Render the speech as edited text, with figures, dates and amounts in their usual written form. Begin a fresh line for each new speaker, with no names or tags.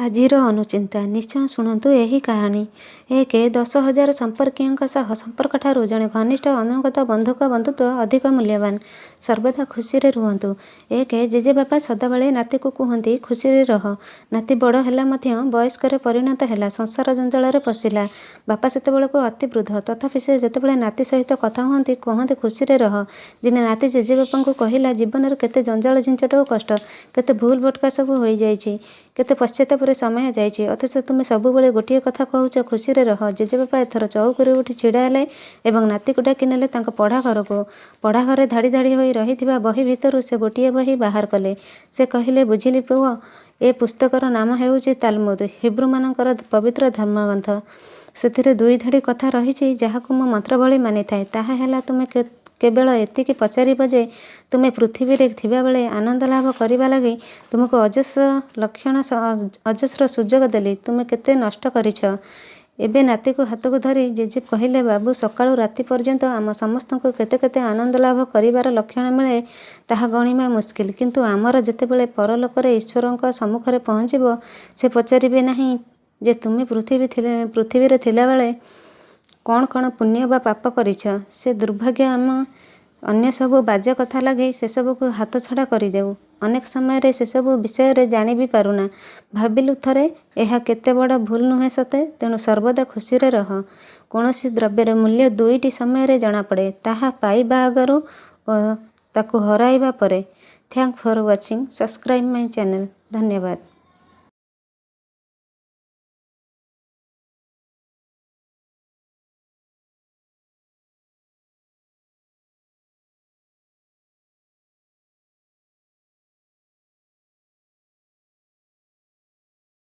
ଆଜିର ଅନୁଚିନ୍ତା। ନିଶ୍ଚୟ ଶୁଣନ୍ତୁ ଏହି କାହାଣୀ। 1. 10,000 ସମ୍ପର୍କୀୟଙ୍କ ସହ ସମ୍ପର୍କଠାରୁ ଜଣେ ଘନିଷ୍ଠ ଅନୁଗତ ବନ୍ଧୁଙ୍କ ବନ୍ଧୁତ୍ୱ ଅଧିକ ମୂଲ୍ୟବାନ। ସର୍ବଦା ଖୁସିରେ ରୁହନ୍ତୁ। 1. ଜେଜେବାପା ସଦାବେଳେ ନାତିକୁ କୁହନ୍ତି, ଖୁସିରେ ରହ। ନାତି ବଡ଼ ହେଲା ମଧ୍ୟ ବୟସ୍କରେ ପରିଣତ ହେଲା, ସଂସାର ଜଞ୍ଜାଳରେ ପଶିଲା। ବାପା ସେତେବେଳକୁ ଅତି ବୃଦ୍ଧ, ତଥାପି ସେ ଯେତେବେଳେ ନାତି ସହିତ କଥା ହୁଅନ୍ତି, କହନ୍ତି ଖୁସିରେ ରହ। ଦିନେ ନାତି ଜେଜେବାପାଙ୍କୁ କହିଲା, ଜୀବନରେ କେତେ ଜଞ୍ଜାଳ ଝିଞ୍ଝଟ ଓ କଷ୍ଟ, କେତେ ଭୁଲ ଭଟକା ସବୁ ହୋଇଯାଇଛି, କେତେ ପଶ୍ଚାତାପରେ ସମୟ ଯାଇଛି, ଅଥଚ ତୁମେ ସବୁବେଳେ ଗୋଟିଏ କଥା କହୁଛ, ଖୁସିରେ ରହ। ଜେଜେବାପା ଏଥର ଚଉକରୁ ଉଠି ଛିଡ଼ା ହେଲେ ଏବଂ ନାତିକୁ ଡାକି ନେଲେ ତାଙ୍କ ପଢ଼ା ଘରକୁ। ପଢ଼ା ଘରେ ଧାଡ଼ି ଧାଡ଼ି ହୋଇ ରହିଥିବା ବହି ଭିତରୁ ସେ ଗୋଟିଏ ବହି ବାହାର କଲେ। ସେ କହିଲେ, ବୁଝିଲି ପୁଅ, ଏ ପୁସ୍ତକର ନାମ ହେଉଛି ତାଲମୁଦ, ହିବ୍ରୁମାନଙ୍କର ପବିତ୍ର ଧର୍ମଗ୍ରନ୍ଥ। ସେଥିରେ 2 ଧାଡ଼ି କଥା ରହିଛି, ଯାହାକୁ ମୁଁ ମନ୍ତ୍ର ଭଳି ମାନିଥାଏ। ତାହା ହେଲା, ତୁମେ କେବଳ ଏତିକି ପଚାରିବ ଯେ, ତୁମେ ପୃଥିବୀରେ ଥିବାବେଳେ ଆନନ୍ଦ ଲାଭ କରିବା ଲାଗି ତୁମକୁ ଅଜସ୍ର ସୁଯୋଗ ଦେଲି, ତୁମେ କେତେ ନଷ୍ଟ କରିଛ। ଏବେ ନାତିକୁ ହାତକୁ ଧରି ଜେଜେ କହିଲେ, ବାବୁ, ସକାଳୁ ରାତି ପର୍ଯ୍ୟନ୍ତ ଆମ ସମସ୍ତଙ୍କୁ କେତେ କେତେ ଆନନ୍ଦ ଲାଭ କରିବାର ଲକ୍ଷଣ ମିଳେ, ତାହା ଗଣିବା ମୁସ୍କିଲ। କିନ୍ତୁ ଆମର ଯେତେବେଳେ ପରଲୋକରେ ଈଶ୍ୱରଙ୍କ ସମ୍ମୁଖରେ ପହଞ୍ଚିବ, ସେ ପଚାରିବେ ନାହିଁ ଯେ ତୁମେ ପୃଥିବୀରେ ଥିଲାବେଳେ କ'ଣ କ'ଣ ପୁଣ୍ୟ ବା ପାପ କରିଛ। ସେ ଦୁର୍ଭାଗ୍ୟ, ଆମେ ଅନ୍ୟ ସବୁ ବାଜେ କଥା ଲାଗି ସେସବୁକୁ ହାତଛଡ଼ା କରିଦେଉ। ଅନେକ ସମୟରେ ସେସବୁ ବିଷୟରେ ଜାଣି ବି ପାରୁନା। ଭାବିଲୁ ଥରେ, ଏହା କେତେ ବଡ଼ ଭୁଲ ନୁହେଁ ସତେ? ତେଣୁ ସର୍ବଦା ଖୁସିରେ ରହ। କୌଣସି ଦ୍ରବ୍ୟର ମୂଲ୍ୟ 2ଟି ସମୟରେ ଜଣାପଡ଼େ, ତାହା ପାଇବା ଆଗରୁ ଓ ତାକୁ ହରାଇବା ପରେ। Thank for watching. Subscribe my channel. ଧନ୍ୟବାଦ।